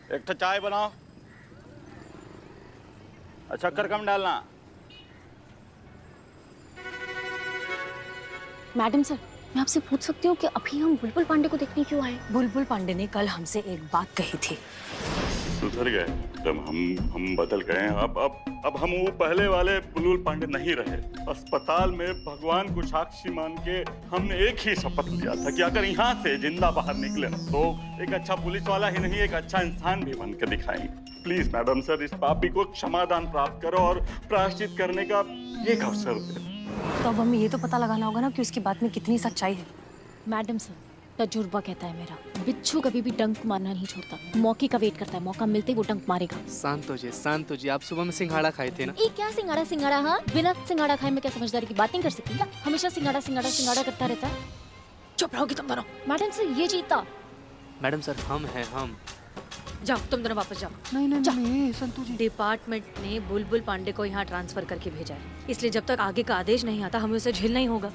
एक तो चाय बनाओ। शक्कर कम डालना। मैडम सर, मैं आपसे पूछ सकती हूँ कि अभी हम बुलबुल पांडे को देखने क्यों आए? बुलबुल पांडे ने कल हमसे एक बात कही थी। सुधर गए एकदम, हम बदल गए हैं। अब हम वो पहले वाले बुलबुल पांडे नहीं रहे। अस्पताल में भगवान को साक्षी मान के हमने एक ही शपथ लिया था कि अगर यहाँ से जिंदा बाहर निकले ना तो एक अच्छा पुलिस वाला ही नहीं, एक अच्छा इंसान भी बन के दिखाएंगे। प्लीज मैडम सर, इस पापी को क्षमादान प्राप्त करो और प्रायश्चित करने का एक अवसर दे। तो अब हमें ये तो पता लगाना होगा ना कि उसकी बात में कितनी सच्चाई है। मैडम सर, तजुर्बा कहता है मेरा, बिच्छू कभी भी डंक मारना नहीं छोड़ता, मौके का वेट करता है, मौका मिलते ही वो डंक मारेगा। शांत हो जी। आप सुबह में सिंघाड़ा खाए थे ना? ये क्या सिंगाड़ा? हाँ, बिना सिंगाड़ा खाए मैं क्या समझदारी की बात नहीं कर सकती क्या? हमेशा सिंगाड़ा करता रहता है। चुप रहोगी तुम दोनों। मैडम सर, ये जीता। मैडम सर, हम हैं हम। जाओ तुम दोनों वापस जाओ। नहीं संतु जी। डिपार्टमेंट ने बुलबुल पांडे को यहाँ ट्रांसफर करके भेजा है, इसलिए जब तक आगे का आदेश नहीं आता हमें उसे झेलना ही होगा।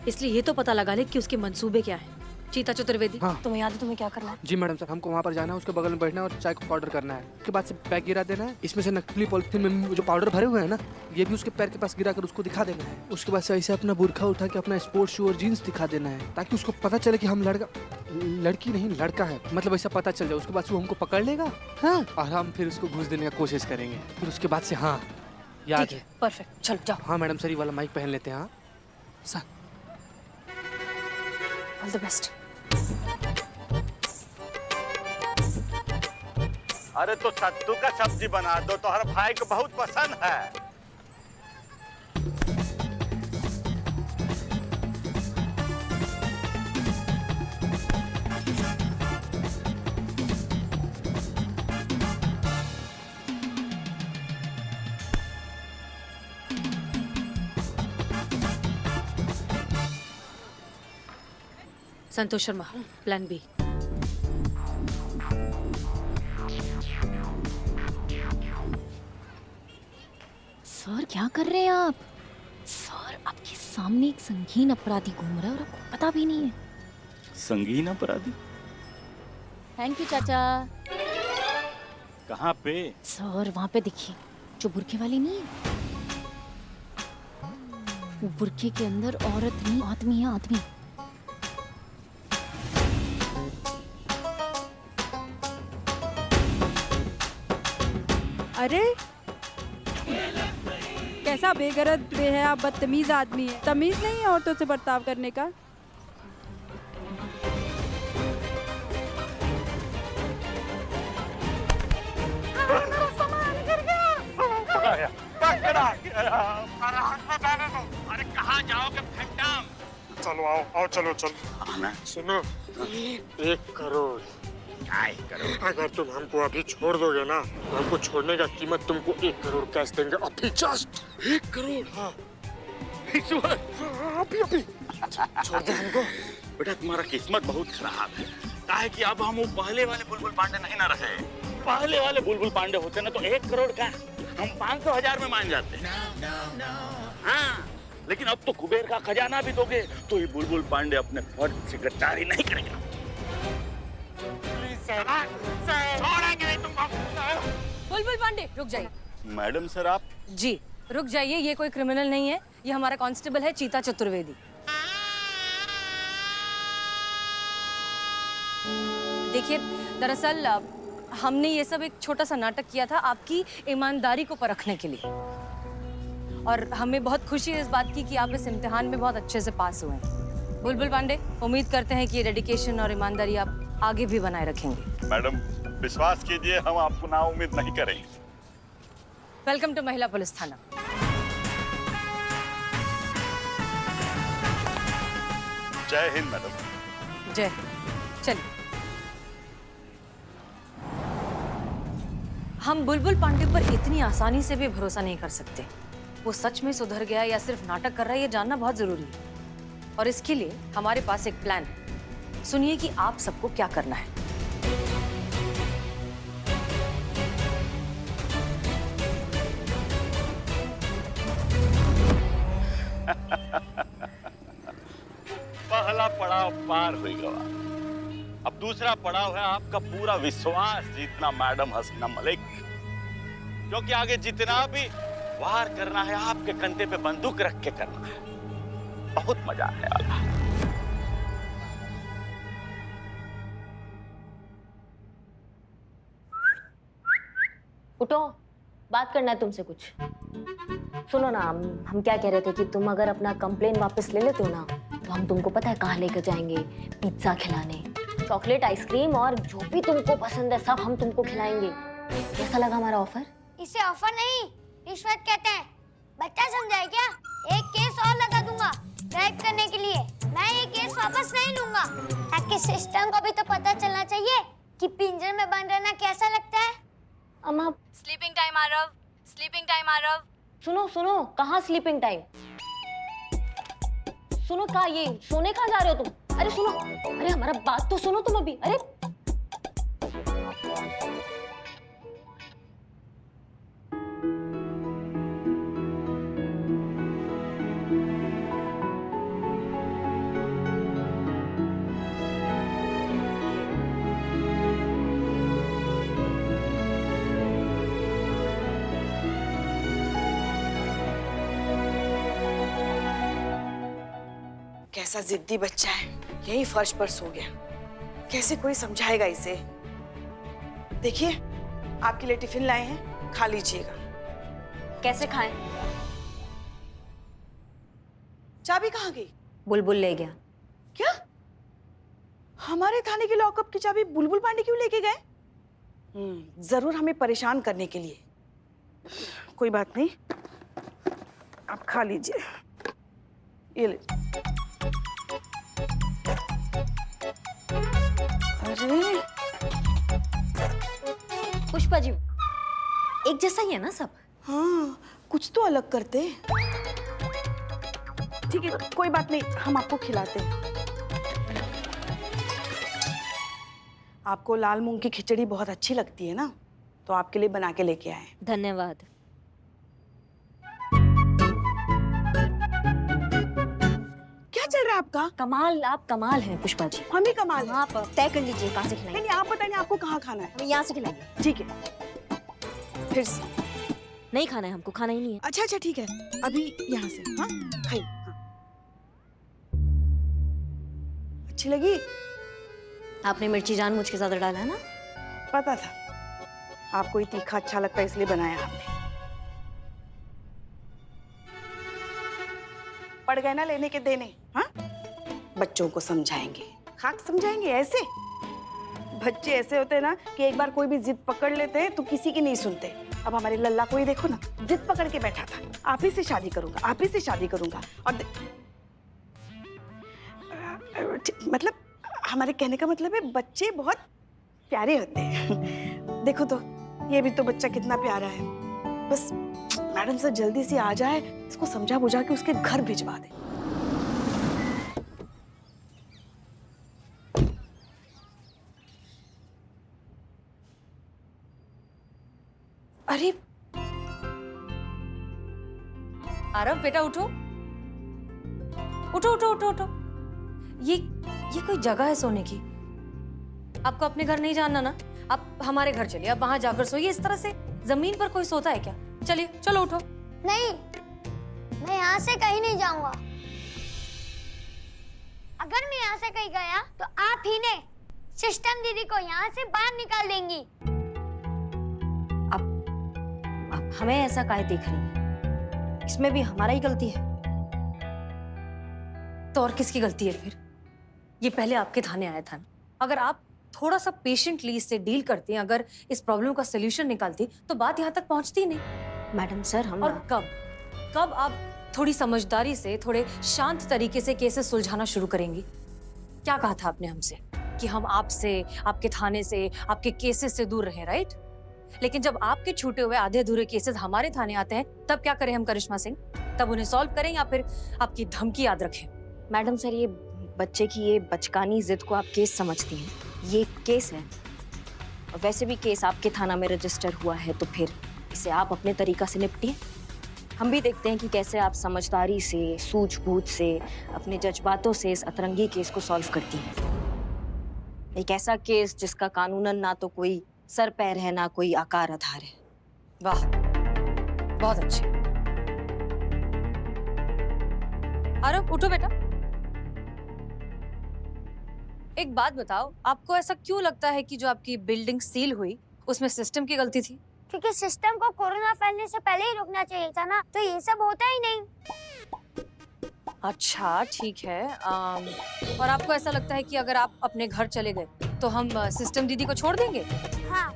इसलिए ये तो पता लगा ले कि उसके मंसूबे क्या हैं। चीता चतुर्वेदी, हाँ। तुम्हें याद है तुम्हें क्या करना है? जी मैडम सर, हमको वहाँ पर जाना है, उसके बगल में बैठना है और चाय को ऑर्डर करना है। उसके बाद से बैग गिरा देना है, इसमें से नकली पॉलिथीन में जो पाउडर भरे हुए हैं ना, ये भी उसके पैर के पास गिरा कर उसको दिखा देना है। उसके बाद से ऐसे अपना बुरखा उठा के अपना स्पोर्ट्स शू और जीन्स दिखा देना है, ताकि उसको पता चले कि हम लड़की नहीं लड़का है, मतलब ऐसा पता चल जाए। उसके बाद से वो हमको पकड़ लेगा, हाँ, और हम फिर उसको घुस देने का कोशिश करेंगे। फिर उसके बाद से हाँ, याद है। परफेक्ट, चलो जाओ। हाँ मैडम सर, ये वाला माइक पहन लेते हैं। हाँ सर, ऑल द बेस्ट। अरे तो सत्तू का सब्जी बना दो, तो हर भाई को बहुत पसंद है। Santosh Sharma, plan B. Sir, क्या कर रहे हैं आप? सर, आपके सामने एक संगीन अपराधी घूम रहा है और आपको पता भी नहीं है। संगीन अपराधी? थैंक यू चाचा। कहाँ पे? सर, वहाँ पे देखिए, जो बुरखे वाली नहीं है, वो बुरखे के अंदर औरत नहीं, आदमी है, आदमी। अरे कैसा बेगरज बेहया बदतमीज आदमी है। तमीज नहीं है औरतों से बर्ताव करने का। अरे कहाँ जाओगे फैंटम? चलो आओ चलो। आना। सुनो, 1 करोड़। अगर तुम हमको अभी छोड़ दोगे ना, तो हमको छोड़ने का कीमत तुमको 1 करोड़ कैश देंगे। अभी जस्ट 1 करोड़। हाँ अभी छोड़ दे हमको। बेटा, तुम्हारा किस्मत बहुत खराब है। काहे कि अब हम वो पहले वाले बुलबुल पांडे नहीं ना रहे। पहले वाले बुलबुल पांडे होते ना तो 1 करोड़ का हम 500,000 में मान जाते। हाँ, लेकिन अब तो कुबेर का खजाना भी दोगे तो ये बुलबुल पांडे अपने फर्ज से गद्दारी नहीं करेगा। छोड़ेंगे नहीं तुमको। बुलबुल पांडे, रुक जाइए। मैडम सर, आप? जी रुक जाइए, ये कोई क्रिमिनल नहीं है, ये हमारा कांस्टेबल है चीता चतुर्वेदी। देखिए, दरअसल हमने ये सब एक छोटा सा नाटक किया था आपकी ईमानदारी को परखने के लिए, और हमें बहुत खुशी है इस बात की कि आप इस इम्तिहान में बहुत अच्छे से पास हुए हैं। बुलबुल पांडे, उम्मीद करते हैं कि ये डेडिकेशन और ईमानदारी आप आगे भी बनाए रखेंगे। मैडम, विश्वास कीजिए, हम आपको ना उम्मीद नहीं करेंगे। वेलकम टू महिला पुलिस थाना। जय हिंद मैडम। जय। चलिए, हम बुलबुल पांडे पर इतनी आसानी से भी भरोसा नहीं कर सकते। वो सच में सुधर गया या सिर्फ नाटक कर रहा है, ये जानना बहुत जरूरी है। और इसके लिए हमारे पास एक प्लान है। सुनिए कि आप सबको क्या करना है। पहला पड़ाव पार हो गया। अब दूसरा पड़ाव है आपका पूरा विश्वास जीतना मैडम हसीना मलिक, क्योंकि आगे जितना भी वार करना है आपके कंधे पे बंदूक रख के करना है। बहुत मजा आने वाला है। उठो, बात करना है तुमसे कुछ। सुनो ना, हम क्या कह रहे थे कि तुम अगर अपना कंप्लेन वापस ले लेते हो ना, तो हम तुमको पता है कहाँ लेकर जाएंगे? पिज्जा खिलाने, चॉकलेट आइसक्रीम और जो भी तुमको पसंद है सब हम तुमको खिलाएंगे। कैसा लगा हमारा ऑफर? इसे ऑफर नहीं, रिश्वत कहते हैं। बच्चा समझाए क्या? एक केस और लगा दूंगा रेप करने के लिए। मैं ये केस वापस नहीं लूंगा, ताकि सिस्टम को भी तो पता चलना चाहिए कि पिंजरे में बंद रहना कैसा लगता है। अम्मा, sleeping time Aarav, sleeping time Aarav. सुनो सुनो, कहाँ स्लीपिंग टाइम? सुनो, कहाँ ये सोने कहाँ जा रहे हो तुम? अरे सुनो, अरे हमारा बात तो सुनो तुम अभी। अरे कैसा जिद्दी बच्चा है, यही फर्श पर सो गया। कैसे कोई समझाएगा इसे? देखिए, आपके लिए टिफिन लाए हैं, खा लीजिएगा। कैसे खाएं? चाबी कहाँ गई? बुलबुल ले गया। क्या? हमारे थाने के लॉकअप की चाबी बुलबुल पांडे क्यों लेके गए? जरूर हमें परेशान करने के लिए। कोई बात नहीं, आप खा लीजिए। ये ले। अरे पुष्पा जी, एक जैसा ही है ना सब? हाँ, कुछ तो अलग करते। ठीक है, कोई बात नहीं, हम आपको खिलाते हैं। आपको लाल मूंग की खिचड़ी बहुत अच्छी लगती है ना, तो आपके लिए बना के लेके आए। धन्यवाद। क्या चल रहा है आपका? कमाल, आप कमाल हैं पुष्पा जी। हम ही कमाल हैं। आप तय कर लीजिए कहाँ से नहीं खिलाएंगे। नहीं, आप बताइए आपको कहाँ खाना है। हमें यहाँ से खिलाइए। ठीक है, फिर से। नहीं खाना है हमको, खाना ही नहीं है। अच्छा अच्छा ठीक है, अभी यहाँ से। हाँ खाइए। हाँ। अच्छी लगी? आपने मिर्ची जानबूझ के ज्यादा डाला है ना? पता था आपको ही तीखा अच्छा लगता है, इसलिए बनाया हमने। पड़ गए ना लेने के देने। हाँ, बच्चों को समझाएंगे, खाक समझाएंगे। ऐसे बच्चे ऐसे होते हैं ना कि एक बार कोई भी जिद पकड़ लेते हैं तो किसी की नहीं सुनते। अब हमारे लल्ला को ही देखो ना, जिद पकड़ के बैठा था, आप ही से शादी करूंगा, आप ही से शादी करूंगा। और मतलब हमारे कहने का मतलब है बच्चे बहुत प्यारे होते हैं। देखो तो, ये भी तो बच्चा कितना प्यारा है। बस मैडम सर जल्दी से आ जाए, इसको समझा बुझा के उसके घर भिजवा दे। अरे आरव बेटा, उठो उठो उठो उठो उठो। ये कोई जगह है सोने की? आपको अपने घर नहीं जाना ना? आप हमारे घर चलिए, आप वहां जाकर सोइए। इस तरह से जमीन पर कोई सोता है क्या? चलिए, चलो उठो। नहीं, मैं यहाँ से कहीं नहीं जाऊंगा। अगर मैं यहाँ से कहीं गया तो आप ही ने सिस्टम दीदी को यहाँ से बाहर निकाल देंगी। आप हमें ऐसा काहे देख रही हैं? इसमें भी हमारा ही गलती है। तो और किसकी गलती है फिर? ये पहले आपके थाने आया था ना। अगर आप थोड़ा सा पेशेंटली इससे डील करती, अगर इस प्रॉब्लम का सलूशन निकालती, तो बात यहाँ तक पहुँचती ही नहीं। मैडम सर, हम और कब आप थोड़ी समझदारी से, थोड़े शांत तरीके से केसेस सुलझाना शुरू करेंगी? क्या कहा था आपने हमसे कि हम आपसे, आपके थाने से, आपके केसेस से दूर रहें, राइट? लेकिन जब आपके छूटे हुए आधे अधूरे केसेस हमारे थाने आते हैं, तब क्या करें हम करिश्मा सिंह? तब उन्हें सॉल्व करें या फिर आपकी धमकी याद रखें? मैडम सर, ये बच्चे की ये बचकानी जिद को आप केस समझती हैं। ये केस है, और वैसे भी केस आपके थाना में रजिस्टर हुआ है, तो फिर इसे आप अपने तरीका से निपटिए। हम भी देखते हैं कि कैसे आप समझदारी से, सूझबूझ से, अपने जज्बातों से इस अतरंगी केस को सॉल्व करती हैं। एक ऐसा केस जिसका कानूनन ना तो कोई सर पैर है ना कोई आकार आधार है। वाह, बहुत अच्छे। आरव उठो बेटा। एक बात बताओ, आपको ऐसा क्यों लगता है कि जो आपकी बिल्डिंग सील हुई उसमें सिस्टम की गलती थी? क्योंकि सिस्टम को कोरोना फैलने से पहले ही रोकना चाहिए था ना, तो ये सब होता ही नहीं। अच्छा ठीक है। और आपको ऐसा लगता है कि अगर आप अपने घर चले गए तो हम सिस्टम दीदी को छोड़ देंगे? हाँ,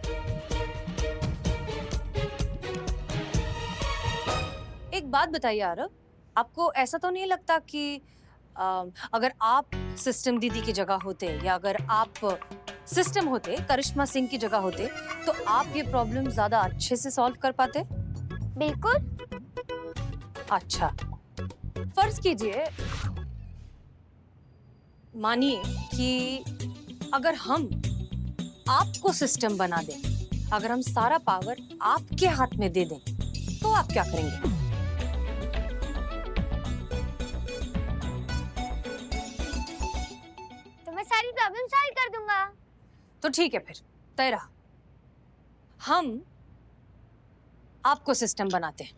एक बात बताइए आरव, आपको ऐसा तो नहीं लगता कि अगर आप सिस्टम दीदी की जगह होते या अगर आप सिस्टम होते, करिश्मा सिंह की जगह होते, तो आप ये प्रॉब्लम ज्यादा अच्छे से सॉल्व कर पाते? बिल्कुल। अच्छा, फर्ज कीजिए, मानिए कि अगर हम आपको सिस्टम बना दें, अगर हम सारा पावर आपके हाथ में दे दें, तो आप क्या करेंगे? तो मैं सारी प्रॉब्लम सॉल्व कर दूंगा। तो ठीक है, फिर तय रहा, हम आपको सिस्टम बनाते हैं।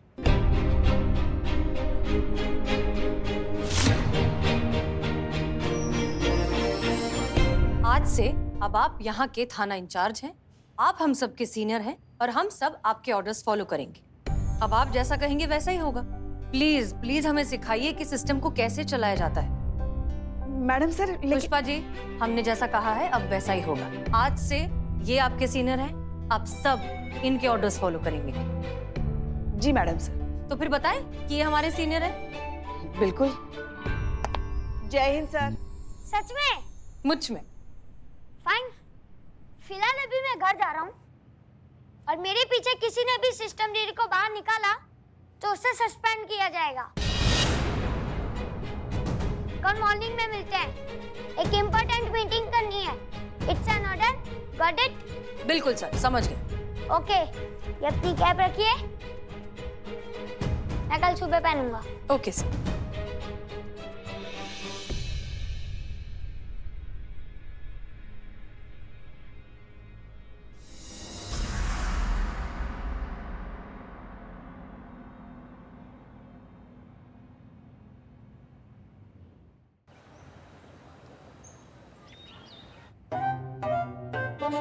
आज से अब आप यहाँ के थाना इंचार्ज हैं, आप हम सबके सीनियर हैं और हम सब आपके ऑर्डर्स फॉलो करेंगे। अब आप जैसा कहेंगे वैसा ही होगा। प्लीज प्लीज हमें सिखाइए कि सिस्टम को कैसे चलाया जाता है। मैडम सर, लेकिन पुष्पा जी, हमने जैसा कहा है अब वैसा ही होगा। आज से ये आपके सीनियर हैं, आप सब इनके ऑर्डर्स फॉलो करेंगे। जी मैडम सर। तो फिर बताएं कि ये हमारे सीनियर हैं। बिल्कुल। जय हिंद सर। सच में? मुझ में। फाइन। फिलहाल अभी मैं घर जा रहा हूँ और मेरे पीछे किसी ने भी सिस्टम दीदी को बाहर निकाला तो उसे सस्पेंड किया जाएगा। कल मॉर्निंग में मिलते हैं, एक इम्पोर्टेंट मीटिंग करनी है। It's an order, got it? बिल्कुल सर, समझ गए। ओके, ये अपनी कैप रखिए, मैं कल सुबह पहनूंगा। Okay sir.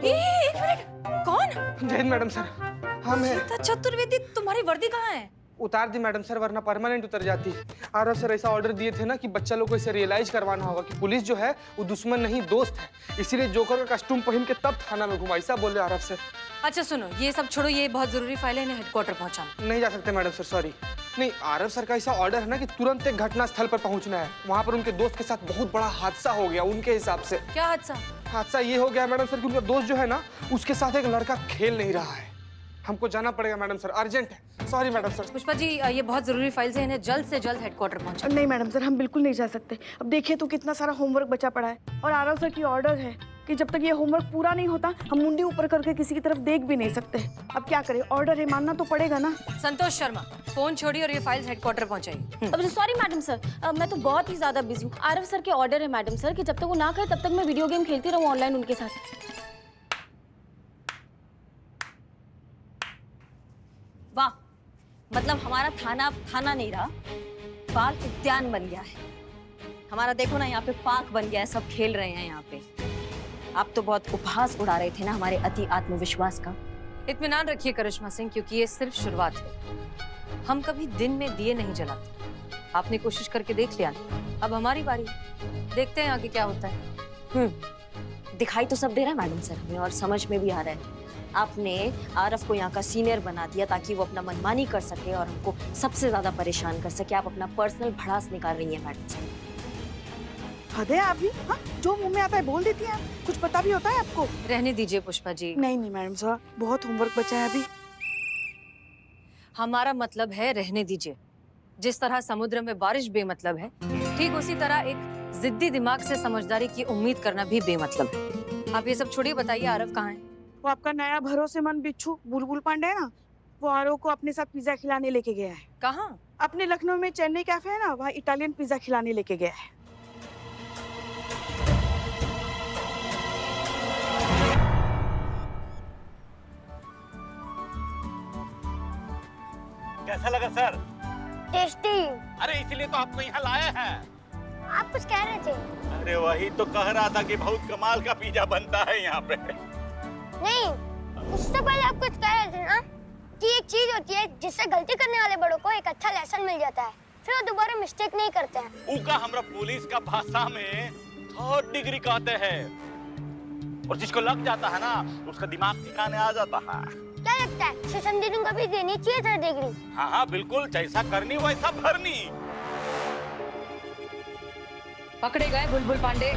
एक मिनट, कौन? जय हिंद मैडम सर, हम हैं। गीता चतुर्वेदी, तुम्हारी वर्दी कहाँ है? उतार दी मैडम सर, वरना परमानेंट उतर जाती। आरव सर ऐसा ऑर्डर दिए थे ना कि बच्चा लोग को इसे रियलाइज करवाना होगा कि पुलिस जो है वो दुश्मन नहीं दोस्त है, इसीलिए जोकर का कस्टूम पहन के तब थाना में घुमा, ऐसा बोले आरव सर। अच्छा सुनो, ये सब छोड़ो, ये बहुत जरूरी फाइल है, इन्हें हेडक्वार्टर पहुंचाना। नहीं जा सकते मैडम सर, सॉरी। नहीं, आरव सर का ऐसा ऑर्डर है ना कि तुरंत एक घटना स्थल पर पहुंचना है। वहाँ पर उनके दोस्त के साथ बहुत बड़ा हादसा हो गया उनके हिसाब से। क्या हादसा? हादसा ये हो गया मैडम सर कि उनका दोस्त जो है ना उसके साथ एक लड़का खेल नहीं रहा है। हमको जाना पड़ेगा मैडम सर, अर्जेंट है। Sorry madam sir. Pushpa ji, ये बहुत जरूरी फाइल्स हैं, इन्हें जल्द से जल्द हेडक्वार्टर पहुंचा। नहीं मैडम सर, हम बिल्कुल नहीं जा सकते। अब देखिए तो कितना सारा होमवर्क बचा पड़ा है और आरव सर की ऑर्डर है कि जब तक ये होमवर्क पूरा नहीं होता हम मुंडी ऊपर करके किसी की तरफ देख भी नहीं सकते। अब क्या करें, ऑर्डर है, मानना तो पड़ेगा ना। संतोष शर्मा, फोन छोड़िए और ये फाइल्स हेडक्वार्टर पहुंचाइए। अब सॉरी मैडम सर, मैं तो बहुत ही ज्यादा बिजी हूँ। आरव सर के ऑर्डर है मैडम सर कि जब तक वो ना कहे तब तक मैं वीडियो गेम खेलती रहूँ ऑनलाइन उनके साथ। वाह, मतलब हमारा थाना अब थाना नहीं रहा, बाल उद्यान बन गया है हमारा। देखो ना, यहाँ पे पार्क बन गया है, सब खेल रहे हैं यहाँ पे। आप तो बहुत उपहास उड़ा रहे थे ना हमारे अति आत्मविश्वास का। इत्मीनान रखिए करिश्मा सिंह, क्योंकि ये सिर्फ शुरुआत है। हम कभी दिन में दिए नहीं जलाते। आपने कोशिश करके देख लिया ना, अब हमारी बारी। देखते हैं आगे क्या होता है। दिखाई तो सब दे रहा है मैडम सर हमें, और समझ में भी आ रहा है आपने आरव को यहाँ का सीनियर बना दिया ताकि वो अपना मनमानी कर सके और हमको सबसे ज्यादा परेशान कर सके। आप अपना पर्सनल भड़ास निकाल रही हैं मैडम सर। हद है आप भी, हाँ? जो मुंह में आता है बोल देती हैं आप। कुछ पता भी होता है आपको? रहने दीजिए पुष्पा जी। नहीं नहीं मैडम साहब, बहुत होमवर्क बचा है अभी। हमारा मतलब है रहने दीजिए। जिस तरह समुद्र में बारिश बेमतलब है, ठीक उसी तरह एक जिद्दी दिमाग से समझदारी की उम्मीद करना भी बेमतलब है। आप ये सब छोड़िए, बताइए आरव कहाँ है? वो आपका नया भरोसेमंद बिच्छू बुलबुल पांडे है ना, वो आरव को अपने साथ पिज्जा खिलाने लेके गया है। कहाँ? अपने लखनऊ में चेन्नई कैफे है ना, वहाँ इटालियन पिज्जा खिलाने लेके गया है। कैसा लगा सर? टेस्टी। अरे इसलिए तो आपको यहाँ लाए हैं। आप कुछ कह रहे थे? अरे वही तो कह रहा था कि बहुत कमाल का पिज्जा बनता है यहाँ पे। नहीं, उससे पहले आप कुछ कह रहे थे ना कि एक चीज होती है जिससे गलती करने वाले बड़ों को एक अच्छा लेसन मिल जाता है, फिर वो दोबारा मिस्टेक नहीं करते हैं। उका हमरा पुलिस का भाषा में 3rd डिग्री कहते हैं, और जिसको लग जाता है ना उसका दिमाग ठिकाने आ जाता है। क्या लगता है सेशन दीदी को भी देनी चाहिए 3rd डिग्री? हाँ हाँ बिल्कुल, जैसा करनी वैसा भरनी। पकड़े गए बुलबुल पांडे।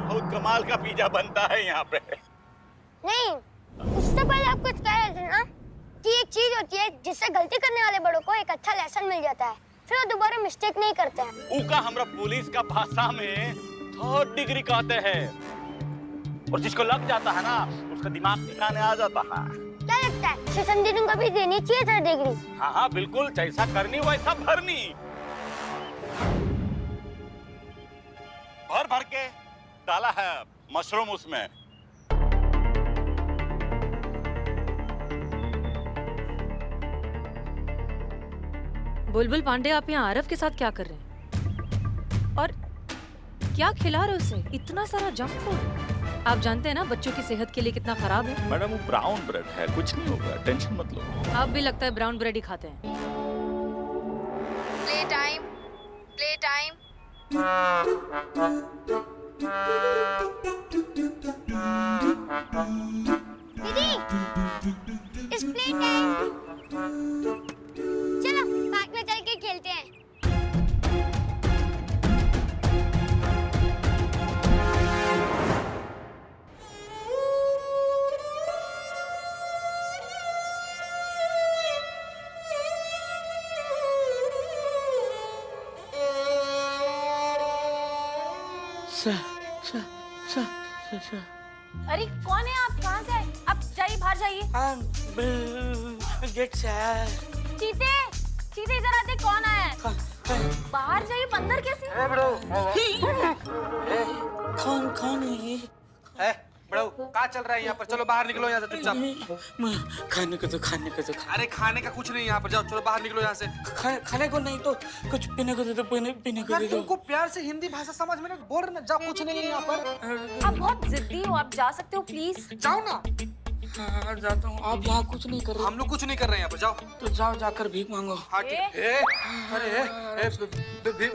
बहुत कमाल का पिज्जा बनता है यहाँ पे। नहीं, उससे पहले आप कुछ कह रहे थे ना कि एक चीज होती है जिससे गलती करने वाले बड़ों को एक अच्छा लेसन मिल जाता है, फिर वो दोबारा मिस्टेक नहीं करते हैं। उका हमरा पुलिस का भाषा में 3rd डिग्री कहते हैं, और जिसको लग जाता है ना उसका दिमाग ठिकाने आ जाता है। क्या लगता है सेशन दीदी को भी देनी चाहिए 3rd डिग्री? हाँ हाँ बिल्कुल, जैसा करनी वैसा भरनी। भर भर के डाला है मशरूम उसमें। बुलबुल पांडे, आप यहाँ आरव के साथ क्या कर रहे हैं? और क्या खिला रहे हो उसे? इतना सारा जंक फूड। आप जानते हैं ना बच्चों की सेहत के लिए कितना खराब है। मैडम वो ब्राउन ब्रेड है, कुछ नहीं होगा, टेंशन मत लो। आप भी लगता है ब्राउन ब्रेड ही खाते हैं। Play time, play time. दीदी, इस प्ले टाइम। चलो पार्क में चल के खेलते हैं। अरे कौन है आप? कहाँ से आए? आप जाइए, बाहर जाइए। गेट से आया है। चीते, चीते इधर आते। कौन आया है? बाहर जाइए, बंदर कैसे? कौन है ये? बड़ो क्या चल रहा है यहाँ पर? चलो बाहर निकलो यहाँ से चुपचाप। खाने को तो खाने को तो अरे खाने का कुछ नहीं यहाँ पर, जाओ चलो बाहर निकलो यहाँ से। खाने को नहीं तो कुछ पीने को दे दो, पीने को यार दे दो। तुमको प्यार से हिंदी भाषा समझ में नहीं बोल रहे ना, जाओ कुछ नहीं है यहाँ पर। आप बहुत जिद्दी हो, आप जा सकते हो प्लीज। जाओ ना। हाँ जाता हूँ। आप यहाँ कुछ नहीं कर रहे? हम लोग कुछ नहीं कर रहे हैं यहाँ पर, जाओ। तो जाओ जाकर भीख मांगो। हाँ ठीक। अरे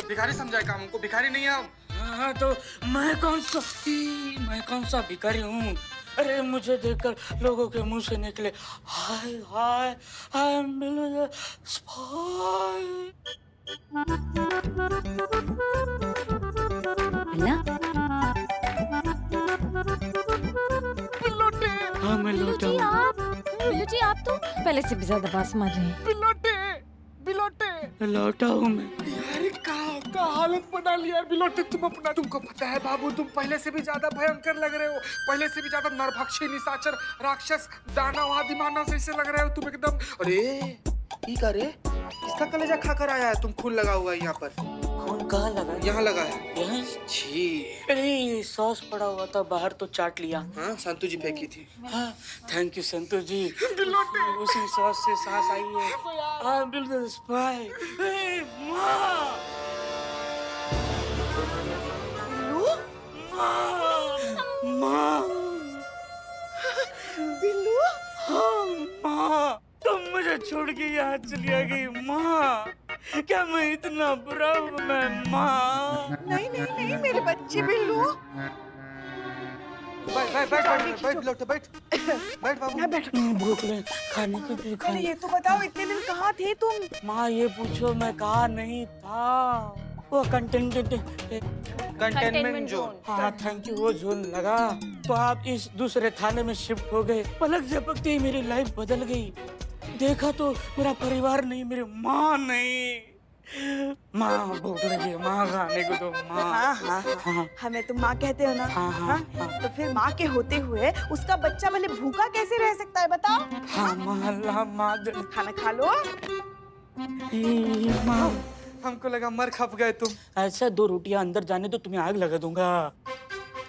भिखारी समझाए काम हमको, भिखारी नहीं है हम। हाँ तो मैं कौन सा भिखारी हूँ? अरे मुझे देखकर लोगों के मुंह से निकले हाय हाय आई एम हाँ मैं लौटा हूँ। बिल्लू जी आप तो पहले से भी ज्यादा बात मार रहे हैं। बिलोटे लौटा हूँ मैं। यार का हालत बना लिया यार बिलोटे तुम अपना। तुमको पता है बाबू, तुम पहले से भी ज्यादा भयंकर लग रहे हो, पहले से भी ज्यादा नरभक्षी निशाचर राक्षस दानव आदि मानव जैसे लग रहे हो तुम एकदम। अरे ठीक है रे, किसका कलेजा खा कर आया है? तुम खून लगा हुआ है यहाँ पर। खून कहाँ लगा? यहाँ लगा है। यहाँ? छी। अरे सॉस पड़ा हुआ था बाहर तो चाट लिया। हाँ संतू जी फेंकी थी। हाँ थैंक यू संतोष जी। उसी सॉस से सांस आई है। हाँ बिल्कुल स्पाई। माँ माँ बिल्लू। हाँ माँ, तुम मुझे छोड़ के यहाँ चली आ गई माँ। क्या मैं इतना बुरा हूँ मैं माँ? नहीं नहीं नहीं मेरे बच्चे बिल्लू। बैठ बिलोटे बैठ बाबू। यहाँ बैठ। भूख लगी, खाने को दे अरे खाने। ये तो बताओ इतने दिन कहाँ थे तुम? माँ ये पूछो मैं कहा नहीं था। वो कंटेनमेंट जोन। हाँ थैंक यू, वो जोन लगा तो आप इस दूसरे थाने में शिफ्ट हो गए। पलक झपकते ही मेरी लाइफ बदल गई। देखा तो मेरा परिवार नहीं, मेरी माँ नहीं। माँ भूख लगी है, माँ खाने को दो माँ। हाँ हाँ हाँ, हमें तुम माँ कहते हो ना। हाँ, हाँ, हाँ। तो फिर माँ के होते हुए उसका बच्चा भले भूखा कैसे रह सकता है बताओ? हाँ माँ, अल्लाह माँ खाना खा लो। माँ हमको लगा मर खप गए तुम। ऐसा 2 रोटियां अंदर जाने तो तुम्हें आग लगा दूंगा।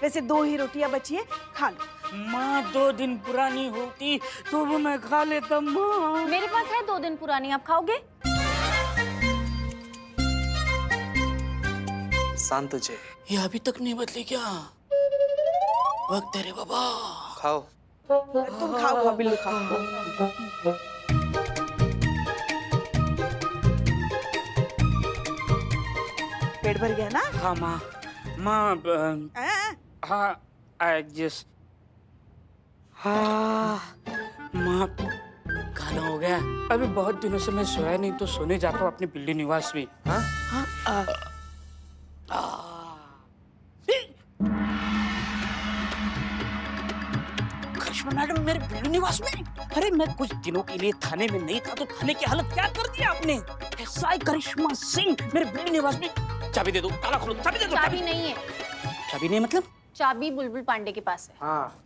वैसे 2 ही रोटियां बची है, खा लो। माँ 2 दिन पुरानी होती तो वो मैं खा लेता माँ। मेरे पास है 2 दिन पुरानी, आप खाओगे? शांत तुझे ये अभी तक नहीं बदली क्या? वक्त है रे बाबा। खाओ। तुम खाओ खाओ बिल्लू खाओ। पेट भर गया ना? हाँ माँ, माँ हाँ? हाँ एडजस्ट। हाँ माँ, खाना हो गया। अभी बहुत दिनों से मैं सोया नहीं तो सोने जाता हूँ अपने बिल्ली निवास में। हाँ? करिश्मा मैडम मेरे बिल्ली निवास में? अरे मैं कुछ दिनों के लिए थाने में नहीं था तो थाने की हालत क्या कर दिया आपने? एसआई करिश्मा सिंह मेरे बिल्ली निवास में। चाबी दे दो, ताला खोलो, चाबी दे दो। चाबी नहीं है। चाबी नहीं मतलब? चाबी बुलबुल पांडे के पास है। हाँ।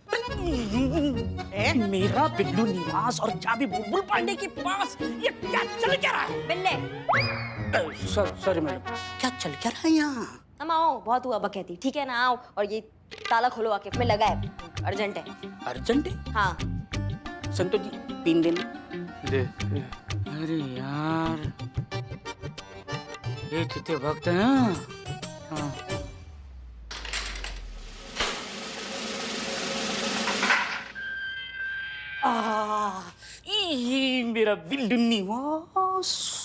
मेरा बिल्लू निवास और चाबी बुलबुल पांडे के पास, ये क्या चल क्या रहा है? बिल्ले, सॉरी मैडम, क्या चल क्या रहा है यहाँ? हम आओ, बहुत हुआ बकैती, ठीक है ना? आओ और ये ताला खोलो आके, मैं लगा है, अर्जेंट है। अर्जेंट है? हाँ। संतोष जी पिन देना। दे। अरे यार, ये कितने वक्त है ना? हाँ। ये मेरा बिल्लू निवास।